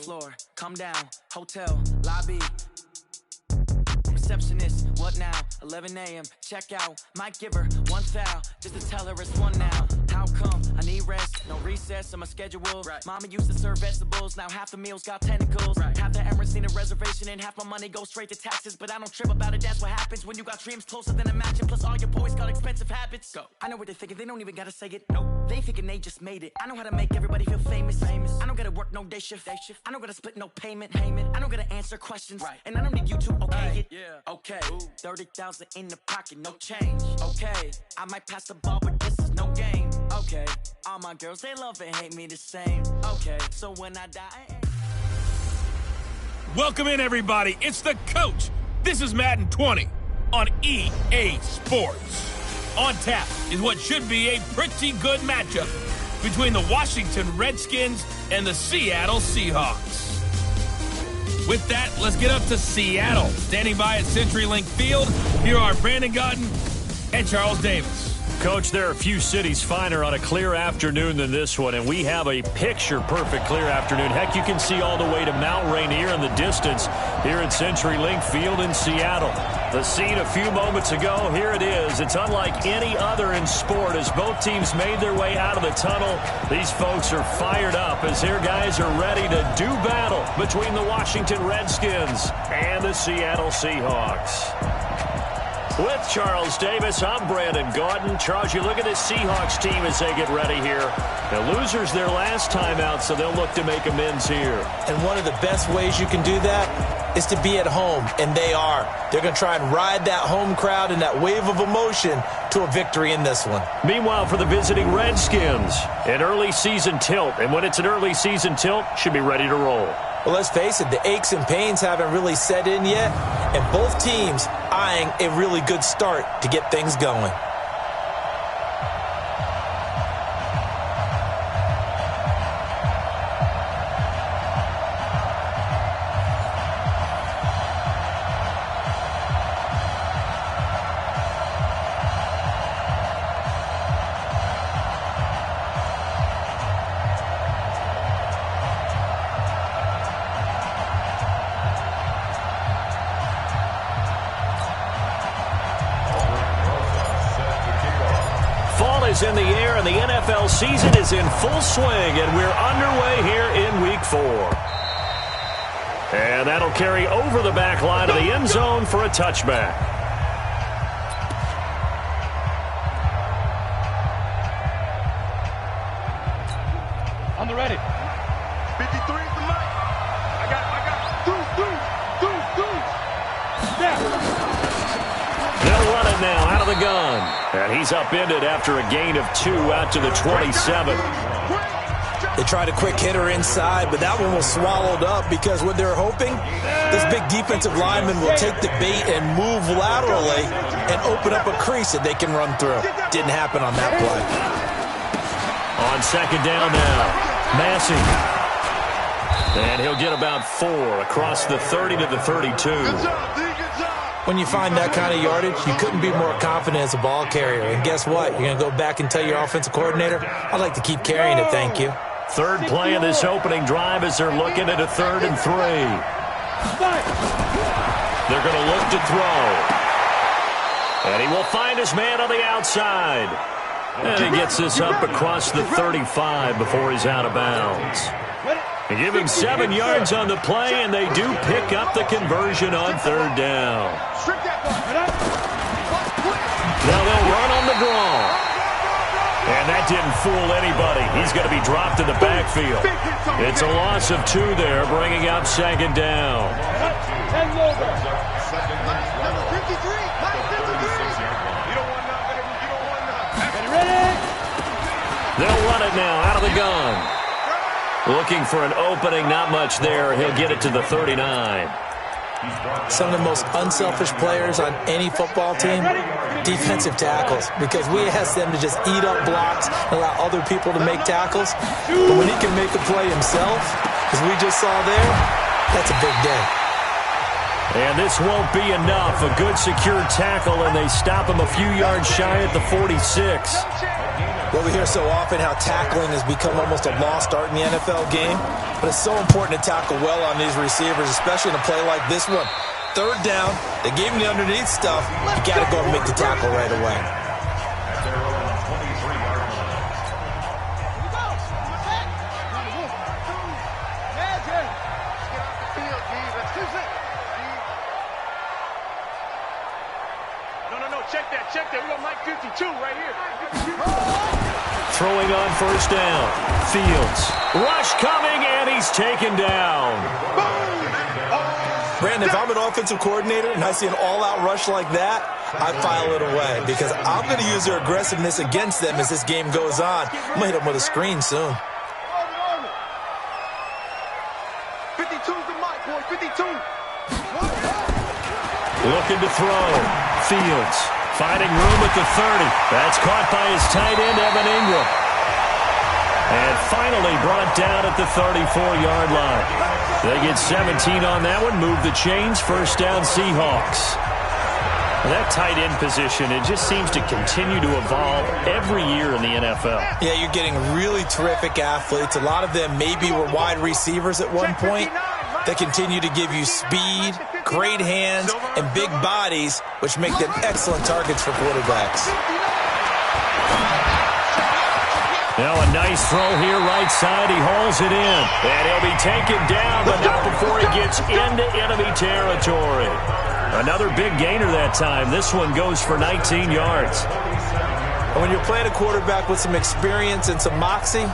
floor, come down, hotel, lobby. Receptionist, what now? 11 a.m., check out. Might give her one foul, just to tell her it's one now. How come? I need rest, no recess on my schedule. Right. Mama used to serve vegetables, now half the meals got tentacles. Right. Half the Emirates need a reservation and half my money goes straight to taxes. But I don't trip about it, that's what happens when you got dreams closer than a mansion. Plus all your boys got expensive habits. Go. I know what they're thinking, they don't even gotta say it. Nope. They thinking they just made it. I know how to make everybody feel famous. I don't gotta work no day shift. I don't gotta split no payment. I don't gotta answer questions. Right. And I don't need you to okay it. Yeah. Okay, 30,000 in the pocket, no change. Okay, I might pass the ball, but this is no game. Okay, all my girls, they love and hate me the same. Okay, so when I die... Welcome in, everybody. It's the coach. This is Madden 20 on EA Sports. On tap is what should be a pretty good matchup between the Washington Redskins and the Seattle Seahawks. With that, let's get up to Seattle. Standing by at CenturyLink Field, here are Brandon Godden and Charles Davis. Coach, there are a few cities finer on a clear afternoon than this one, and we have a picture-perfect clear afternoon. Heck, you can see all the way to Mount Rainier in the distance here at CenturyLink Field in Seattle. The scene a few moments ago, here it is. It's unlike any other in sport. As both teams made their way out of the tunnel, these folks are fired up as their guys are ready to do battle between the Washington Redskins and the Seattle Seahawks. With Charles Davis, I'm Brandon Godden. Charles, you look at this Seahawks team as they get ready here. The losers their last time out, so they'll look to make amends here. And one of the best ways you can do that is to be at home, and they are. They're going to try and ride that home crowd and that wave of emotion to a victory in this one. Meanwhile, for the visiting Redskins, an early season tilt. And when it's an early season tilt, should be ready to roll. Well, let's face it, the aches and pains haven't really set in yet, and both teams eyeing a really good start to get things going. In the air, and the NFL season is in full swing, and we're underway here in Week 4. And that'll carry over the back line of the end zone for a touchback. On the ready. 53 is the mic. I got two. Snap. They'll run it now out of the gun. And he's upended after a gain of 2 out to the 27. They tried a quick hitter inside, but that one was swallowed up because what they're hoping, this big defensive lineman will take the bait and move laterally and open up a crease that they can run through. Didn't happen on that play. On second down now, Massey. And he'll get about 4 across the 30 to the 32. When you find that kind of yardage, you couldn't be more confident as a ball carrier. And guess what? You're going to go back and tell your offensive coordinator, I'd like to keep carrying it, thank you. Third play of this opening drive as they're looking at a 3rd and 3. They're going to look to throw. And he will find his man on the outside. And he gets this up across the 35 before he's out of bounds. They give him 7 yards on the play, and they do pick up the conversion on 3rd down. Now they'll run on the draw. And that didn't fool anybody. He's going to be dropped in the backfield. It's a loss of 2 there, bringing up 2nd down. They'll run it now out of the gun. Looking for an opening, not much there. He'll get it to the 39. Some of the most unselfish players on any football team, defensive tackles, because we ask them to just eat up blocks and allow other people to make tackles. But when he can make a play himself, as we just saw there, that's a big day. And this won't be enough. A good secure tackle, and they stop him a few yards shy at the 46. Well, we hear so often how tackling has become almost a lost art in the NFL game, but it's so important to tackle well on these receivers, especially in a play like this one. Third down, they gave him the underneath stuff. You got to go and make the tackle right away. Check that. We got Mike 52 right here. Throwing on first down. Fields. Rush coming, and he's taken down. Brandon, if I'm an offensive coordinator and I see an all-out rush like that, I file it away because I'm going to use their aggressiveness against them as this game goes on. I'm going to hit them with a screen soon. 52's the mic, boy. 52. Looking to throw. Fields. Finding room at the 30. That's caught by his tight end, Evan Ingram. And finally brought down at the 34-yard line. They get 17 on that one. Move the chains. First down, Seahawks. That tight end position, it just seems to continue to evolve every year in the NFL. Yeah, you're getting really terrific athletes. A lot of them maybe were wide receivers at one point. They continue to give you speed, great hands, and big bodies, which make them excellent targets for quarterbacks. Now a nice throw here, right side. He hauls it in. And he'll be taken down, but not before he gets into enemy territory. Another big gainer that time. This one goes for 19 yards. And when you're playing a quarterback with some experience and some moxie,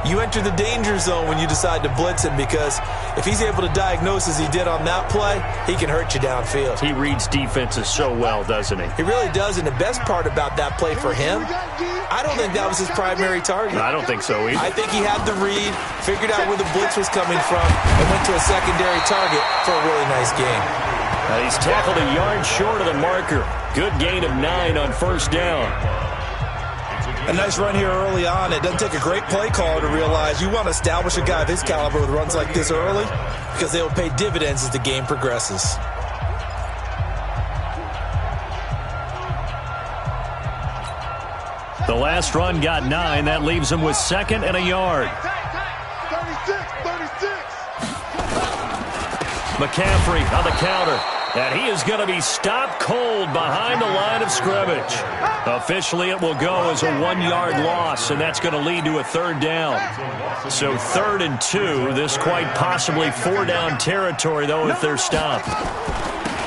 you enter the danger zone when you decide to blitz him, because if he's able to diagnose as he did on that play, he can hurt you downfield. He reads defenses so well, doesn't he? He really does, and the best part about that play for him, I don't think that was his primary target. I don't think so either. I think he had the read, figured out where the blitz was coming from, and went to a secondary target for a really nice game. He's tackled a yard short of the marker. Good gain of 9 on first down. A nice run here early on. It doesn't take a great play caller to realize you want to establish a guy of his caliber with runs like this early, because they will pay dividends as the game progresses. The last run got 9. That leaves him with 2nd and a yard. 36. McCaffrey on the counter. And he is going to be stopped cold behind the line of scrimmage. Officially, it will go as a 1-yard loss, and that's going to lead to a third down. So 3rd and 2. This quite possibly 4-down territory, though, if they're stopped.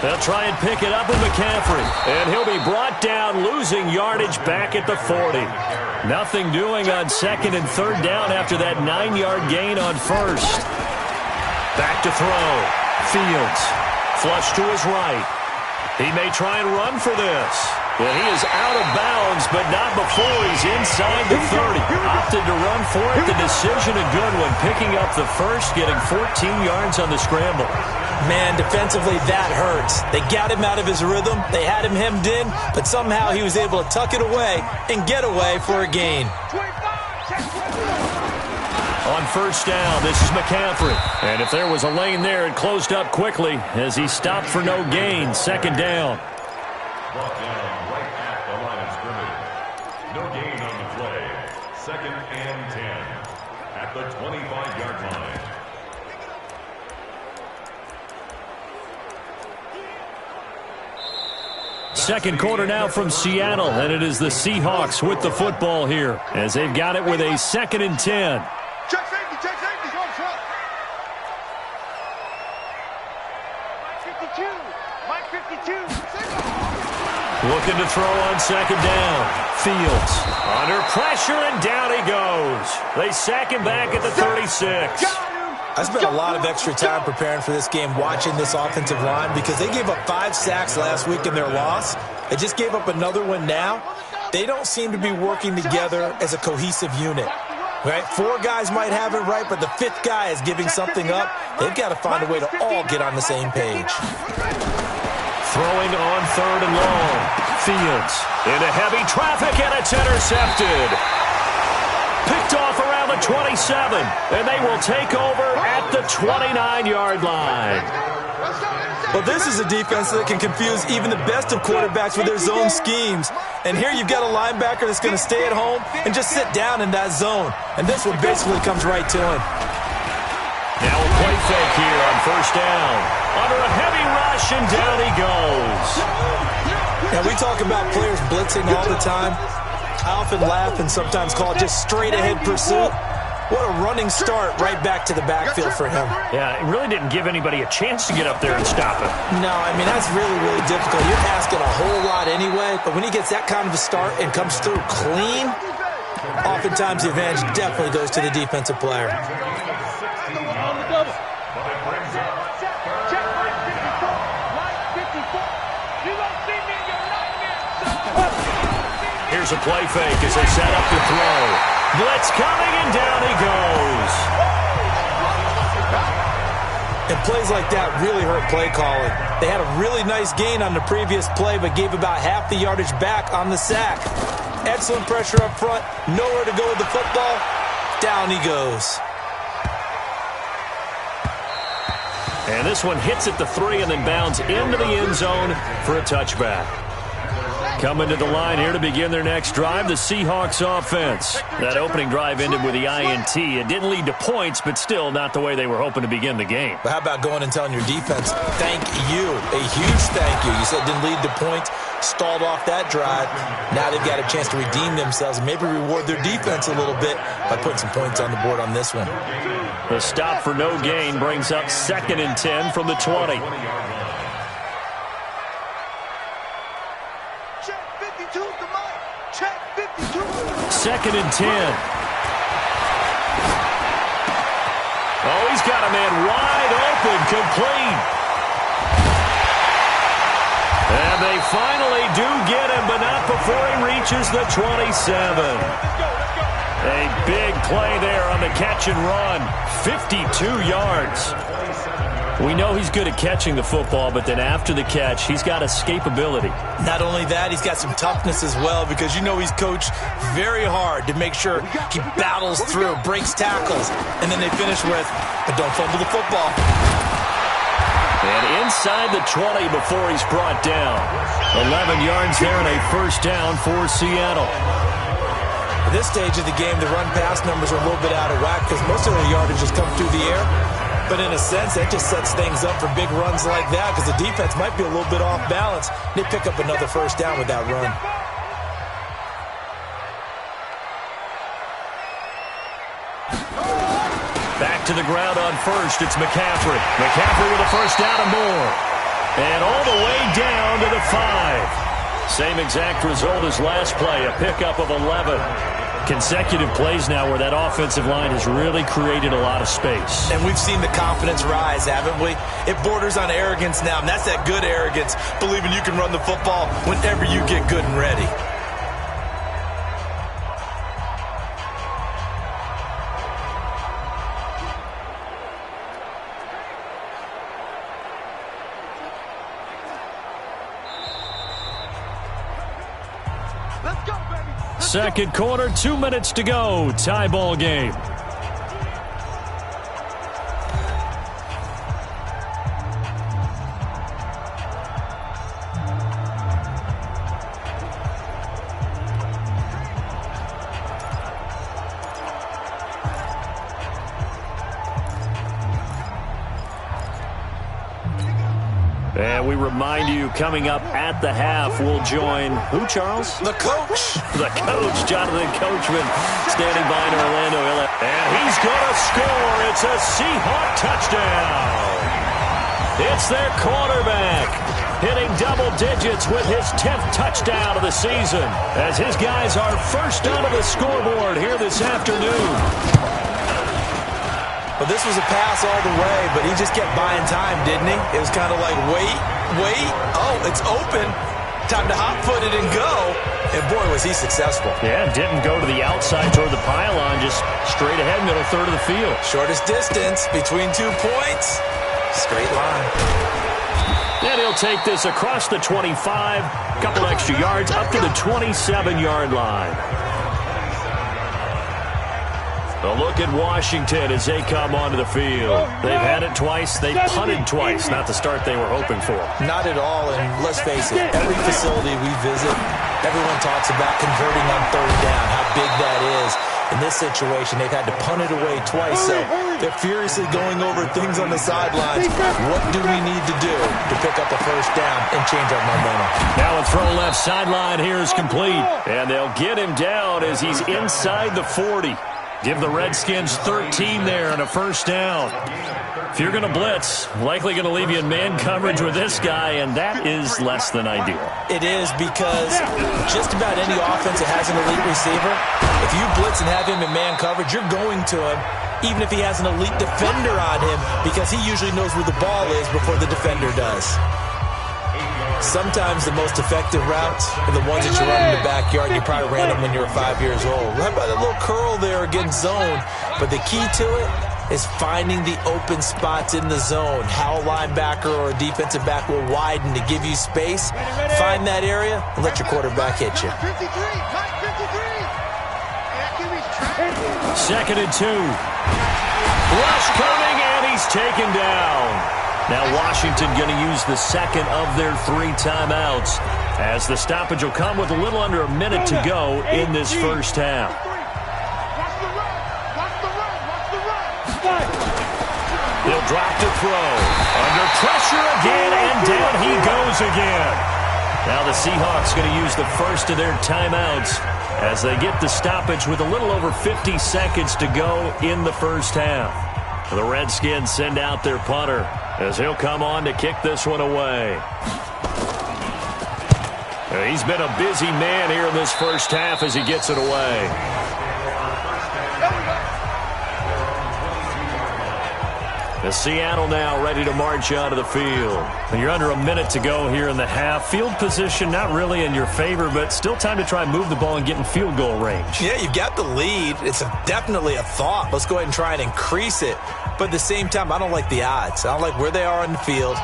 They'll try and pick it up with McCaffrey. And he'll be brought down, losing yardage back at the 40. Nothing doing on 2nd and 3rd down after that 9-yard gain on 1st. Back to throw. Fields. Flush to his right. He may try and run for this. But he is out of bounds, but not before he's inside the 30. Opted to run for it. The decision a good one. Picking up the first, getting 14 yards on the scramble. Man, defensively, that hurts. They got him out of his rhythm. They had him hemmed in, but somehow he was able to tuck it away and get away for a gain. On first down, this is McCaffrey. And if there was a lane there, it closed up quickly as he stopped for no gain. 2nd down. Brought down right at the line of scrimmage. No gain on the play. 2nd and 10 at the 25-yard line. Second quarter now from Seattle, and it is the Seahawks with the football here as they've got it with a 2nd and 10. Check safety. Mike 52. Looking to throw on 2nd down. Fields under pressure, and down he goes. They sack him back at the 36. I spent a lot of extra time preparing for this game, watching this offensive line, because they gave up 5 sacks last week in their loss. They just gave up another one now. They don't seem to be working together as a cohesive unit. Right? 4 guys might have it right, but the 5th guy is giving something up. They've got to find a way to all get on the same page. Throwing on 3rd and long. Fields into heavy traffic, and it's intercepted. Picked off around the 27, and they will take over at the 29-yard line. Well, this is a defense that can confuse even the best of quarterbacks with their zone schemes. And here you've got a linebacker that's going to stay at home and just sit down in that zone. And this one basically comes right to him. Now a play fake here on first down. Under a heavy rush, and down he goes. Now, we talk about players blitzing all the time. I often laugh and sometimes call it just straight-ahead pursuit. What a running start right back to the backfield for him. Yeah, it really didn't give anybody a chance to get up there and stop him. No, I mean, that's really, really difficult. You're asking a whole lot anyway, but when he gets that kind of a start and comes through clean, oftentimes the advantage definitely goes to the defensive player. Here's a play fake as they set up to throw. Blitz coming, and down he goes. And plays like that really hurt play calling. They had a really nice gain on the previous play, but gave about half the yardage back on the sack. Excellent pressure up front. Nowhere to go with the football. Down he goes. And this one hits at the 3 and then bounds into the end zone for a touchback. Coming to the line here to begin their next drive, the Seahawks offense. That opening drive ended with the INT. It didn't lead to points, but still not the way they were hoping to begin the game. But how about going and telling your defense, thank you, a huge thank you. You said it didn't lead to points, stalled off that drive. Now they've got a chance to redeem themselves and maybe reward their defense a little bit by putting some points on the board on this one. The stop for no gain brings up 2nd and 10 from the 20. Second and 10. Oh, he's got a man wide open, complete. And they finally do get him, but not before he reaches the 27. A big play there on the catch and run. 52 yards. We know he's good at catching the football, but then after the catch, he's got escapability. Not only that, he's got some toughness as well, because you know he's coached very hard to make sure he battles through, breaks tackles, and then they finish with, but don't fumble the football. And inside the 20 before he's brought down. 11 yards there and a first down for Seattle. At this stage of the game, the run-pass numbers are a little bit out of whack because most of their yardage has come through the air. But in a sense, that just sets things up for big runs like that because the defense might be a little bit off balance. They pick up another first down with that run. Back to the ground on first. It's McCaffrey. McCaffrey with a first down and more. And all the way down to the 5. Same exact result as last play, a pickup of 11. Consecutive plays now where that offensive line has really created a lot of space. And we've seen the confidence rise, haven't we? It borders on arrogance now, and that's that good arrogance, believing you can run the football whenever you get good and ready. Second quarter, 2 minutes to go. Tie ball game. And we remind you, coming up at the half, we'll join who, Charles? The coach. The coach, Jonathan Coachman, standing by in Orlando. And he's going to score. It's a Seahawk touchdown. It's their quarterback, hitting double digits with his 10th touchdown of the season, as his guys are first onto the scoreboard here this afternoon. Well, this was a pass all the way, but he just kept buying time, didn't he? It was kind of like, wait. Oh, it's open. Time to hot-foot it and go. And, boy, was he successful. Yeah, didn't go to the outside toward the pylon, just straight ahead, middle third of the field. Shortest distance between 2 points. Straight line. And he'll take this across the 25, couple extra yards, up to the 27-yard line. A look at Washington as they come onto the field. They've had it twice. They've punted twice. Not the start they were hoping for. Not at all, and let's face it, every facility we visit, everyone talks about converting on third down, how big that is. In this situation, they've had to punt it away twice, so they're furiously going over things on the sidelines. What do we need to do to pick up a first down and change our momentum? Now a throw left sideline here is complete, and they'll get him down as he's inside the 40. Give the Redskins 13 there and a first down. If you're going to blitz, likely going to leave you in man coverage with this guy, and that is less than ideal. It is, because just about any offense that has an elite receiver, if you blitz and have him in man coverage, you're going to him, even if he has an elite defender on him, because he usually knows where the ball is before the defender does. Sometimes the most effective routes are the ones that you run in the backyard, and you probably ran them when you were 5 years old. How about a little curl there against zone? But the key to it is finding the open spots in the zone. How a linebacker or a defensive back will widen to give you space. Find that area and let your quarterback hit you. 2nd and 2. Rush coming, and he's taken down. Now Washington going to use the second of their 3 timeouts, as the stoppage will come with a little under a minute to go in this first half. He'll drop to throw. Under pressure again, and down he goes again. Now the Seahawks going to use the first of their timeouts as they get the stoppage with a little over 50 seconds to go in the first half. The Redskins send out their punter as he'll come on to kick this one away. He's been a busy man here in this first half as he gets it away. As Seattle now ready to march out of the field. You're under a minute to go here in the half. Field position not really in your favor, but still time to try and move the ball and get in field goal range. Yeah, you've got the lead. It's definitely a thought. Let's go ahead and try and increase it. But at the same time, I don't like the odds. I don't like where they are on the field.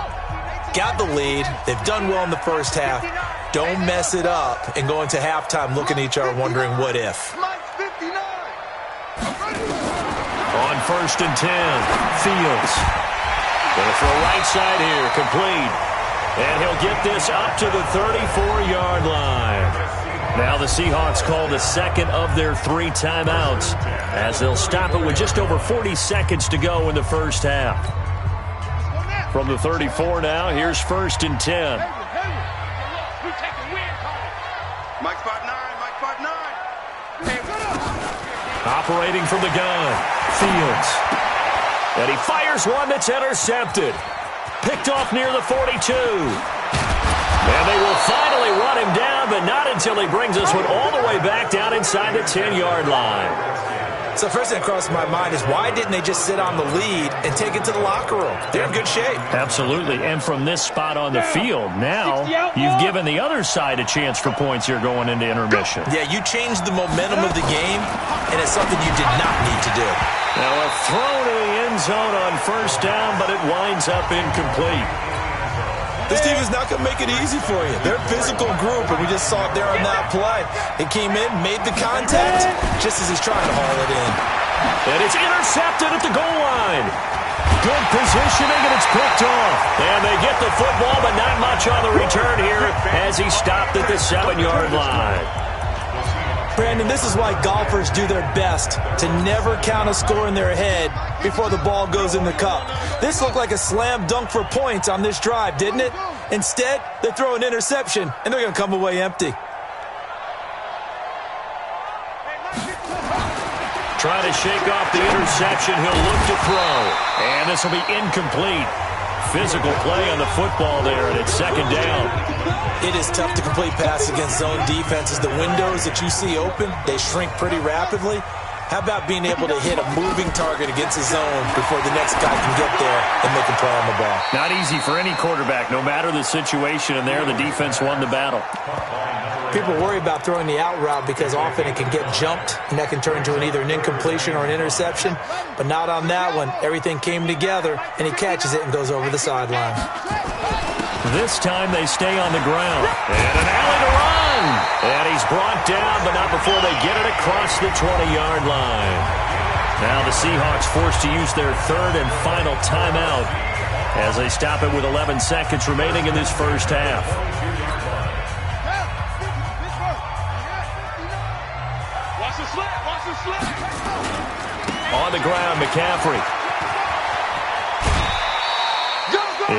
Got the lead. They've done well in the first half. Don't mess it up and go into halftime looking at each other wondering what if. On 1st and 10, Fields. Going to throw right side here, complete. And he'll get this up to the 34-yard line. Now the Seahawks call the second of their 3 timeouts as they'll stop it with just over 40 seconds to go in the first half. From the 34 now, here's 1st and 10. Mike 5'9", Mike 5'9". Operating from the gun, Fields. And he fires one that's intercepted. Picked off near the 42. And they will finally run him down, but not until he brings this one all the way back down inside the 10-yard line. So first thing that crossed my mind is why didn't they just sit on the lead and take it to the locker room? They're in good shape. Absolutely. And from this spot on the field, now you've given the other side a chance for points here going into intermission. Yeah, you changed the momentum of the game, and it's something you did not need to do. Now a throw to the end zone on 1st down, but it winds up incomplete. This team is not going to make it easy for you. They're a physical group, and we just saw it there on that play. It came in, made the contact, just as he's trying to haul it in. And it's intercepted at the goal line. Good positioning, and it's picked off. And they get the football, but not much on the return here as he stopped at the 7-yard line. Brandon, this is why golfers do their best to never count a score in their head before the ball goes in the cup. This looked like a slam dunk for points on this drive, didn't it? Instead, they throw an interception, and they're going to come away empty. Trying to shake off the interception. He'll look to throw. And this will be incomplete. Physical play on the football there, and it's 2nd down. It is tough to complete passes against zone defenses. The windows that you see open, they shrink pretty rapidly. How about being able to hit a moving target against a zone before the next guy can get there and make a play on the ball? Not easy for any quarterback, no matter the situation, and there the defense won the battle. People worry about throwing the out route because often it can get jumped, and that can turn into either an incompletion or an interception. But not on that one. Everything came together, and he catches it and goes over the sideline. This time they stay on the ground. And an alley to run. And he's brought down, but not before they get it across the 20-yard line. Now the Seahawks forced to use their third and final timeout as they stop it with 11 seconds remaining in this first half. Watch the slap, watch the slap. On the ground, McCaffrey.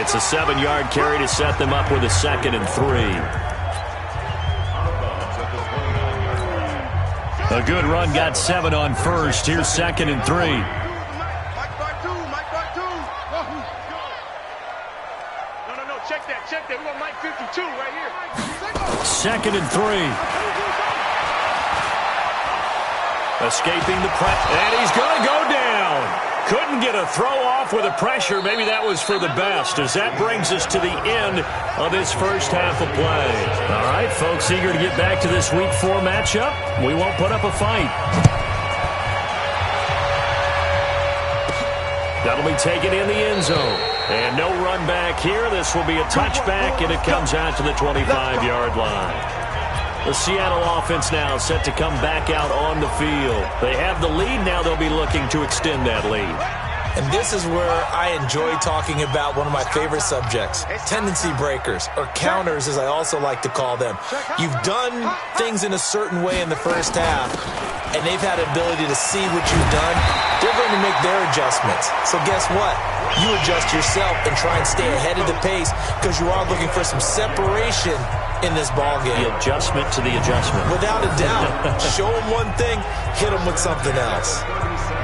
It's a 7-yard carry to set them up with a 2nd and 3. A good run got 7 on first. Here's 2nd and 3. No, check that. We got Mike 52 right here. 2nd and 3. Escaping the press, and he's going to go down. Couldn't get a throw off with the pressure. Maybe that was for the best, as that brings us to the end of this first half of play. All right, folks, eager to get back to this Week 4 matchup. We won't put up a fight. That'll be taken in the end zone. And no run back here. This will be a touchback, and it comes out to the 25-yard line. The Seattle offense now set to come back out on the field. They have the lead. Now they'll be looking to extend that lead. And this is where I enjoy talking about one of my favorite subjects, tendency breakers, or counters as I also like to call them. You've done things in a certain way in the first half, and they've had the ability to see what you've done. They're going to make their adjustments. So guess what? You adjust yourself and try and stay ahead of the pace because you are looking for some separation in this ball game. The adjustment to the adjustment. Without a doubt. Show him one thing, hit him with something else.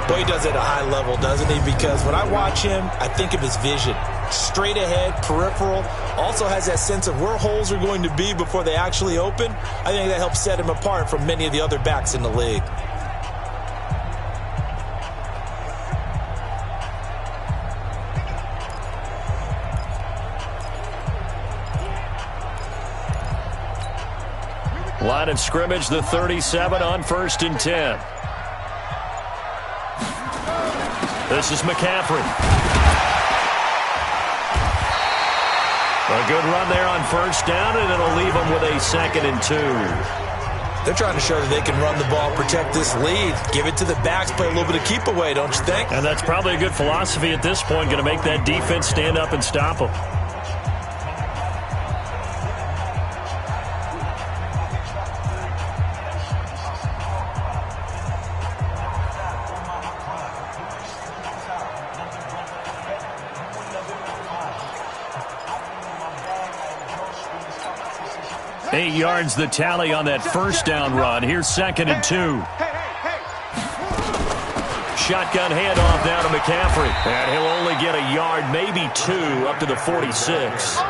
Boy, he does it at a high level, doesn't he? Because when I watch him, I think of his vision. Straight ahead, peripheral. Also has that sense of where holes are going to be before they actually open. I think that helps set him apart from many of the other backs in the league. Line of scrimmage, the 37 on 1st and 10. This is McCaffrey. A good run there on 1st down, and it'll leave them with a 2nd and 2. They're trying to show that they can run the ball, protect this lead, give it to the backs, play a little bit of keep away, don't you think? And that's probably a good philosophy at this point, going to make that defense stand up and stop them. Eight yards the tally on that 1st down run. Here's 2nd and 2. Shotgun handoff now to McCaffrey. And he'll only get a yard, maybe 2, up to the 46.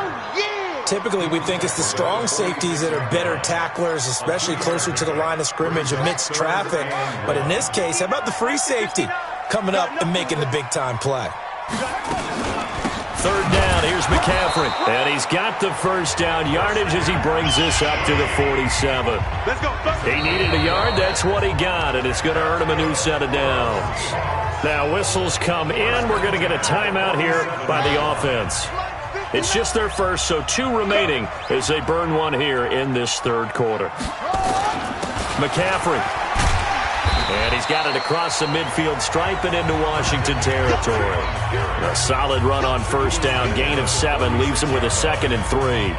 Typically, we think it's the strong safeties that are better tacklers, especially closer to the line of scrimmage amidst traffic. But in this case, how about the free safety coming up and making the big-time play? 3rd down, here's McCaffrey. And he's got the 1st down yardage as he brings this up to the 47. Let's go. He needed a yard, that's what he got, and it's going to earn him a new set of downs. Now whistles come in. We're going to get a timeout here by the offense. It's just their first, so 2 remaining as they burn one here in this 3rd quarter. McCaffrey. And he's got it across the midfield stripe and into Washington territory. A solid run on 1st down. Gain of 7 leaves him with a 2nd and 3.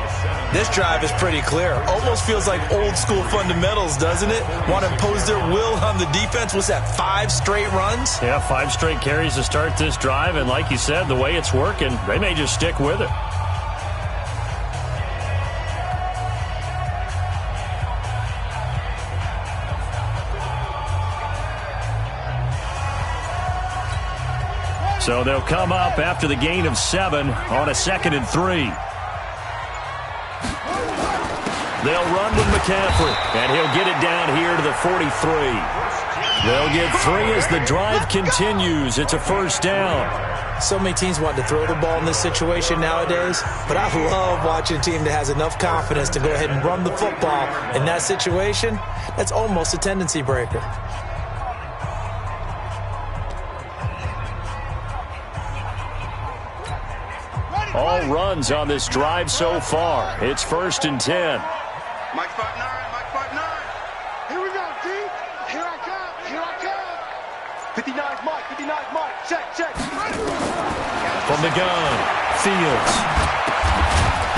This drive is pretty clear. Almost feels like old school fundamentals, doesn't it? Want to impose their will on the defense. What's that, 5 straight runs? Yeah, 5 straight carries to start this drive. And like you said, the way it's working, they may just stick with it. So they'll come up after the gain of 7 on a 2nd and 3. They'll run with McCaffrey, and he'll get it down here to the 43. They'll get 3 as the drive continues. It's a 1st down. So many teams want to throw the ball in this situation nowadays, but I love watching a team that has enough confidence to go ahead and run the football. In that situation, that's almost a tendency breaker. All runs on this drive so far. It's 1st and 10. Mike 5-9, Mike 5-9. Here we go, D. Here I come. 59 the gun. Fields.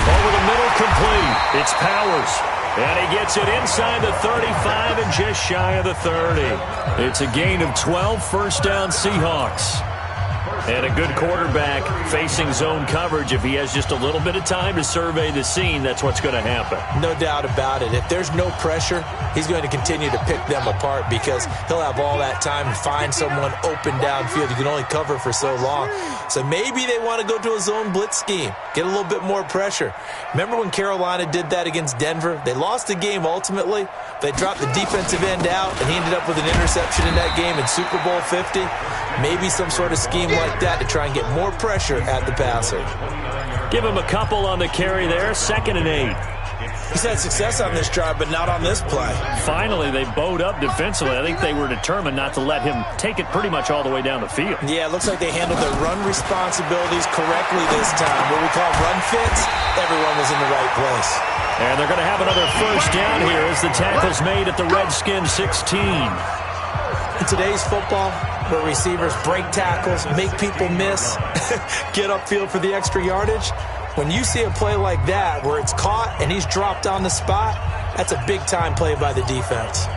Over the middle, complete. It's Powers. And he gets it inside the 35 and just shy of the 30. It's a gain of 12, first down Seahawks. And a good quarterback facing zone coverage. If he has just a little bit of time to survey the scene, that's what's going to happen. No doubt about it. If there's no pressure, he's going to continue to pick them apart because he'll have all that time to find someone open downfield. You can only cover for so long. So maybe they want to go to a zone blitz scheme, get a little bit more pressure. Remember when Carolina did that against Denver? They lost the game ultimately. They dropped the defensive end out, and he ended up with an interception in that game in Super Bowl 50. Maybe some sort of scheme like that to try and get more pressure at the passer. Give him a couple on the carry there, 2nd and 8. He's had success on this drive, but not on this play. Finally, they bowed up defensively. I think they were determined not to let him take it pretty much all the way down the field. Yeah, it looks like they handled their run responsibilities correctly this time. What we call run fits, everyone was in the right place. And they're going to have another first down here as the tackle's made at the Redskins 16. In today's football, where receivers break tackles, make people miss, get upfield for the extra yardage, when you see a play like that where it's caught and he's dropped on the spot, that's a big-time play by the defense.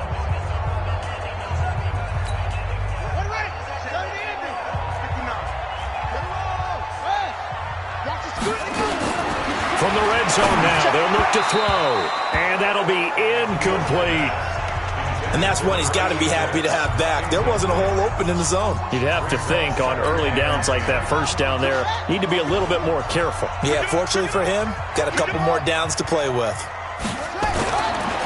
From the red zone now, they'll look to throw, and that'll be incomplete. And that's one he's got to be happy to have back. There wasn't a hole open in the zone. You'd have to think on early downs like that first down there, need to be a little bit more careful. Yeah, fortunately for him, got a couple more downs to play with.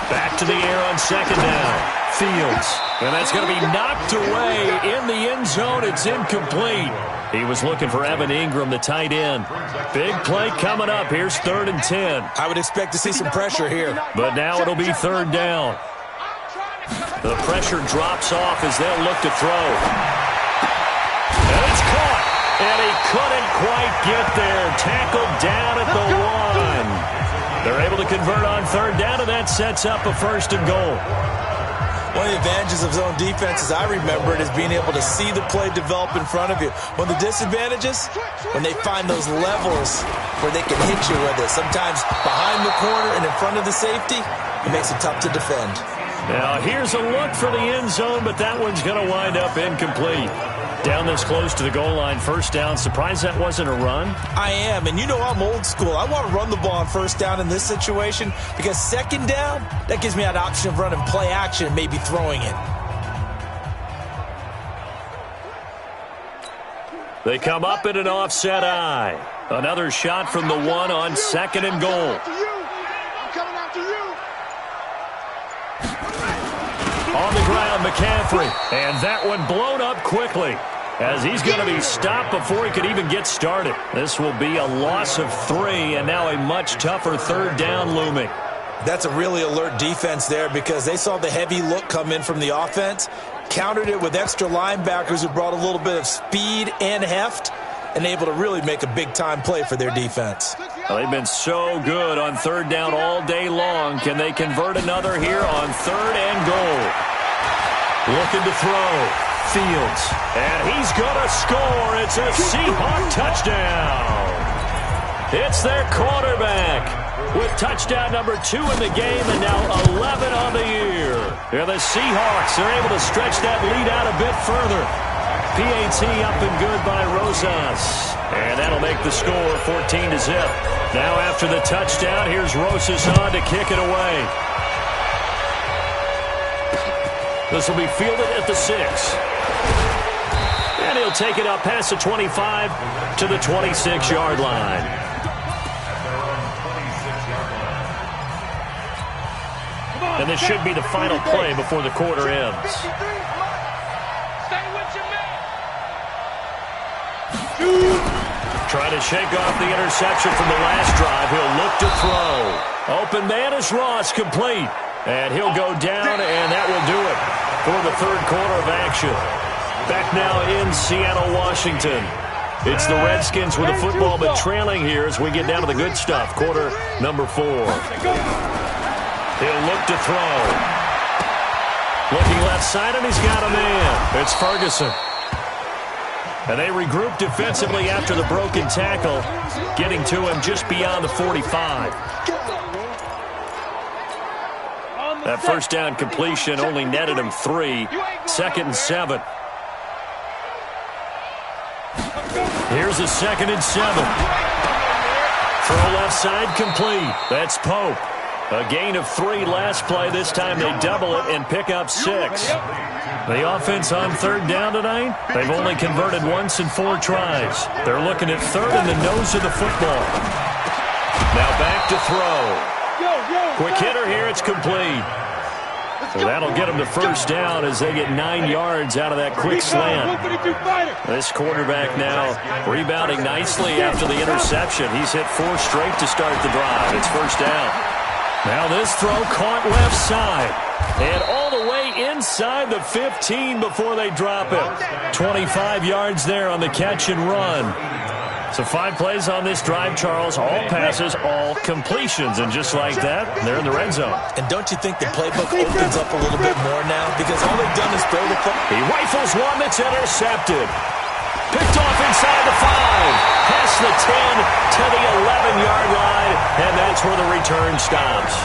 Back to the air on 2nd down. Fields. And that's going to be knocked away in the end zone. It's incomplete. He was looking for Evan Ingram, the tight end. Big play coming up. Here's 3rd and 10. I would expect to see some pressure here. But now it'll be 3rd down. The pressure drops off as they'll look to throw. And it's caught. And he couldn't quite get there. Tackled down at the 1. They're able to convert on 3rd down, and that sets up a 1st and goal. One of the advantages of zone defense, as I remember it, is being able to see the play develop in front of you. One of the disadvantages, when they find those levels where they can hit you with it. Sometimes behind the corner and in front of the safety, it makes it tough to defend. Now, here's a look for the end zone, but that one's going to wind up incomplete. Down this close to the goal line, 1st down. Surprised that wasn't a run? I am, and you know I'm old school. I want to run the ball on 1st down in this situation because 2nd down, that gives me that option of running play action and maybe throwing it. They come up in an offset eye. Another shot from the 1 on 2nd and goal. On the ground, McCaffrey. And that one blown up quickly as he's going to be stopped before he could even get started. This will be a loss of 3 and now a much tougher 3rd down looming. That's a really alert defense there because they saw the heavy look come in from the offense, countered it with extra linebackers who brought a little bit of speed and heft, and able to really make a big-time play for their defense. Well, they've been so good on 3rd down all day long. Can they convert another here on 3rd and goal? Looking to throw. Fields. And he's going to score. It's a Seahawk touchdown. It's their quarterback with touchdown number 2 in the game and now 11 on the year. And the Seahawks are able to stretch that lead out a bit further. PAT up and good by Rosas. And that'll make the score 14-0. Now after the touchdown, here's Rosas on to kick it away. This will be fielded at the 6. And he'll take it up past the 25 to the 26-yard line. And this should be the final play before the quarter ends. Trying to shake off the interception from the last drive. He'll look to throw. Open man is Ross, complete. And he'll go down, and that will do it for the 3rd quarter of action. Back now in Seattle, Washington. It's the Redskins with the football, but trailing here as we get down to the good stuff. Quarter number 4. He'll look to throw. Looking left side, and he's got a man. It's Ferguson. And they regroup defensively after the broken tackle, getting to him just beyond the 45. That first down completion only netted him 3. 2nd and 7. Here's a 2nd and 7. Throw left side complete. That's Pope. A gain of 3 last play. This time they double it and pick up 6. The offense on 3rd down tonight, they've only converted once in 4 tries. They're looking at 3rd in the nose of the football. Now back to throw. Quick hitter here. It's complete. Well, that'll get them the first down as they get 9 yards out of that quick slant. This quarterback now rebounding nicely after the interception. He's hit 4 straight to start the drive. It's first down. Now this throw caught left side. And all the way inside the 15 before they drop it. 25 yards there on the catch and run. So 5 plays on this drive, Charles. All passes, all completions. And just like that, they're in the red zone. And don't you think the playbook opens up a little bit more now? Because all they've done is throw the football. He rifles one that's intercepted. Picked off inside the 5. Past the 10 to the 11-yard line. And that's where the return stops.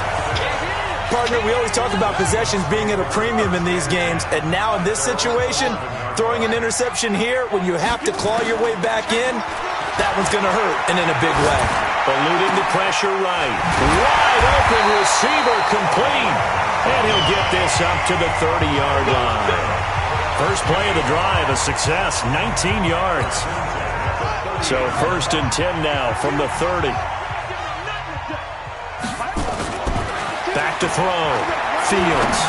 Partner, we always talk about possessions being at a premium in these games. And now in this situation, throwing an interception here when you have to claw your way back in, that one's going to hurt, and in a big way. Eluding the pressure right. Wide open receiver complete. And he'll get this up to the 30-yard line. First play of the drive, a success, 19 yards. So 1st and 10 now from the 30. Back to throw. Fields.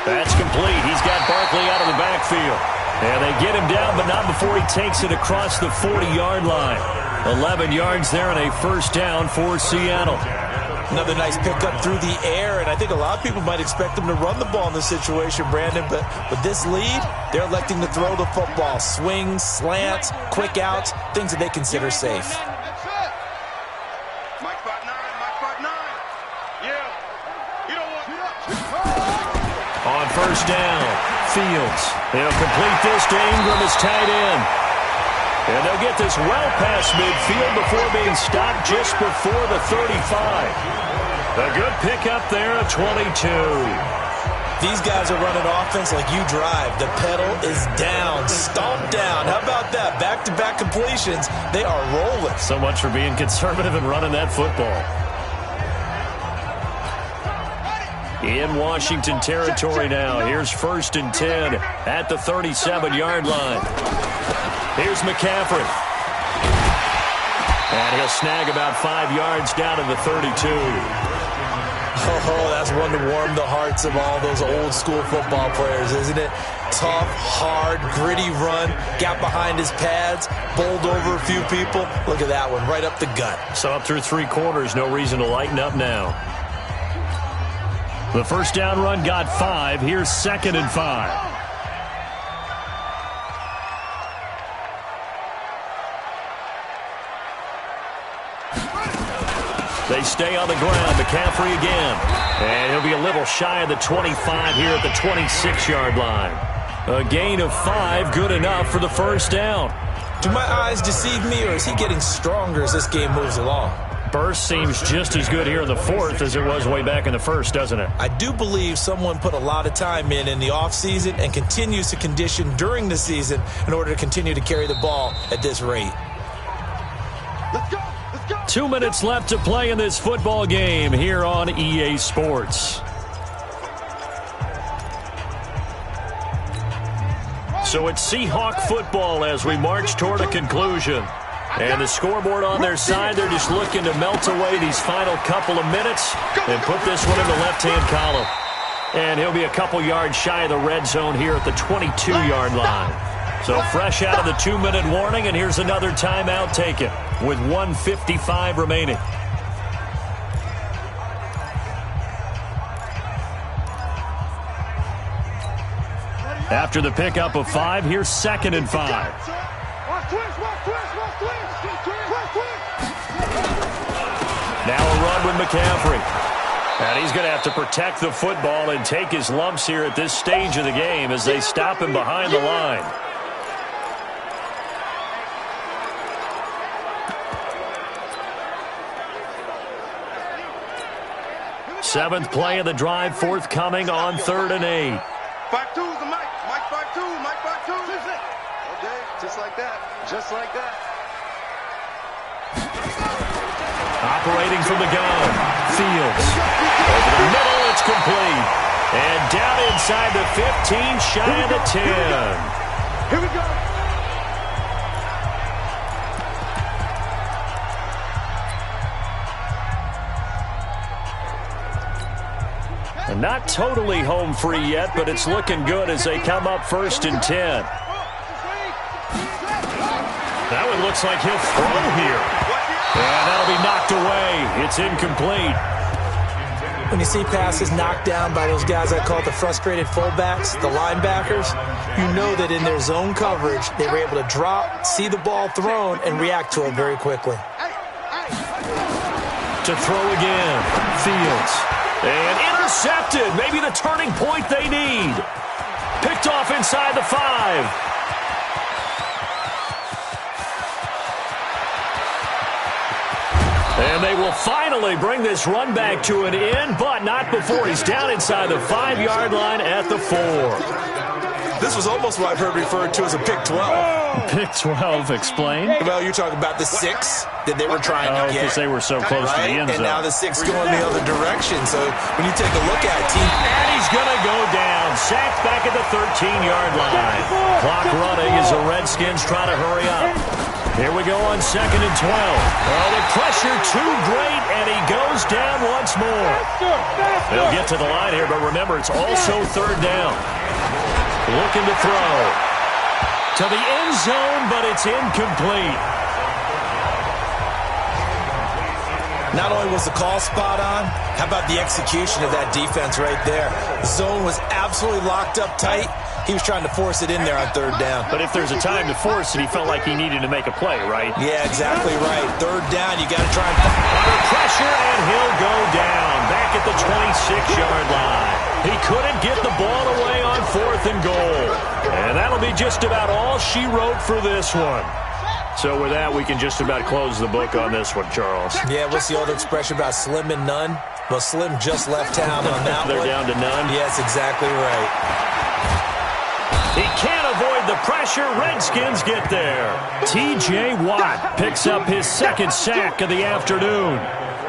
That's complete. He's got Barkley out of the backfield. And they get him down, but not before he takes it across the 40-yard line. 11 yards there and a first down for Seattle. Another nice pickup through the air, and I think a lot of people might expect them to run the ball in this situation, Brandon, but with this lead, they're electing to throw the football. Swings, slants, quick outs, things that they consider safe. On first down, Fields. They'll complete this to Ingram as tight end. And they'll get this well past midfield before being stopped just before the 35. A good pickup there at 22. These guys are running offense like you drive. The pedal is down, stomped down. How about that? Back-to-back completions. They are rolling. So much for being conservative and running that football. In Washington territory now. Here's 1st and 10 at the 37-yard line. Here's McCaffrey. And he'll snag about 5 yards down to the 32. Oh, that's one to warm the hearts of all those old-school football players, isn't it? Tough, hard, gritty run. Got behind his pads, bowled over a few people. Look at that one, right up the gut. So up through 3 quarters, no reason to lighten up now. The first down run got 5. Here's 2nd and 5. They stay on the ground. McCaffrey again. And he'll be a little shy of the 25 here at the 26-yard line. A gain of 5, good enough for the first down. Do my eyes deceive me, or is he getting stronger as this game moves along? Burst seems just as good here in the 4th as it was way back in the 1st, doesn't it? I do believe someone put a lot of time in the offseason and continues to condition during the season in order to continue to carry the ball at this rate. Let's go! Let's go! 2 minutes left to play in this football game here on EA Sports. So it's Seahawk football as we march toward a conclusion. And the scoreboard on their side, they're just looking to melt away these final couple of minutes and put this one in the left-hand column. And he'll be a couple yards shy of the red zone here at the 22-yard line. So fresh out of the 2-minute warning, and here's another timeout taken with 1:55 remaining. After the pickup of 5, here's 2nd and 5. Now a run with McCaffrey. And he's going to have to protect the football and take his lumps here at this stage of the game as they stop him behind the line. Seventh play of the drive forthcoming on 3rd and 8. 5-2's the Mike. Mike 5-2. Mike 5-2. Okay, just like that. Just like that. Operating from the gun. Fields. Over the middle, it's complete. And down inside the 15, shy of the 10. Here we go. And not totally home free yet, but it's looking good as they come up 1st and 10. That one looks like he'll throw here. And that'll be knocked away. It's incomplete. When you see passes knocked down by those guys I call the frustrated fullbacks, the linebackers, you know that in their zone coverage, they were able to drop, see the ball thrown, and react to it very quickly. To throw again. Fields. And intercepted. Maybe the turning point they need. Picked off inside the 5. And they will finally bring this run back to an end, but not before he's down inside the 5-yard line at the 4. This was almost what I've heard referred to as a pick 12. Pick 12, explain. Well, you're talking about the 6 that they were trying to get. Because they were so close to the end zone. And now the 6 going the other direction. So when you take a look at it, team. And he's going to go down. Sacked back at the 13-yard line. Clock running as the Redskins try to hurry up. Here we go on 2nd and 12. Oh, the pressure too great, and he goes down once more. They'll get to the line here, but remember, it's also 3rd down. Looking to throw. To the end zone, but it's incomplete. Not only was the call spot on, how about the execution of that defense right there? The zone was absolutely locked up tight. He was trying to force it in there on 3rd down. But if there's a time to force it, he felt like he needed to make a play, right? Yeah, exactly right. 3rd down, you got to try and... Under pressure, and he'll go down. Back at the 26-yard line. He couldn't get the ball away on 4th and goal. And that'll be just about all she wrote for this one. So with that, we can just about close the book on this one, Charles. Yeah, what's the old expression about slim and none? Well, Slim just left town on that They're one. down to none? Yes, exactly right. He can't avoid the pressure. Redskins get there. T.J. Watt picks up his 2nd sack of the afternoon.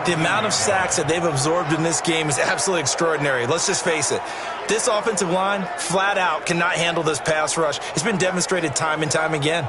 The amount of sacks that they've absorbed in this game is absolutely extraordinary. Let's just face it. This offensive line, flat out, cannot handle this pass rush. It's been demonstrated time and time again.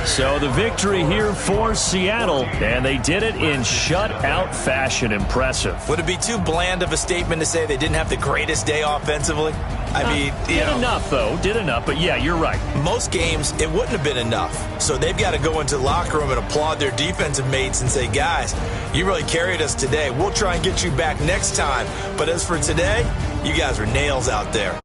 So the victory here for Seattle, and they did it in shutout fashion. Impressive. Would it be too bland of a statement to say they didn't have the greatest day offensively? I mean, did enough, though. Did enough, but yeah, you're right. Most games, it wouldn't have been enough. So they've got to go into the locker room and applaud their defensive mates and say, guys, you really carried us today. We'll try and get you back next time. But as for today, you guys are nails out there.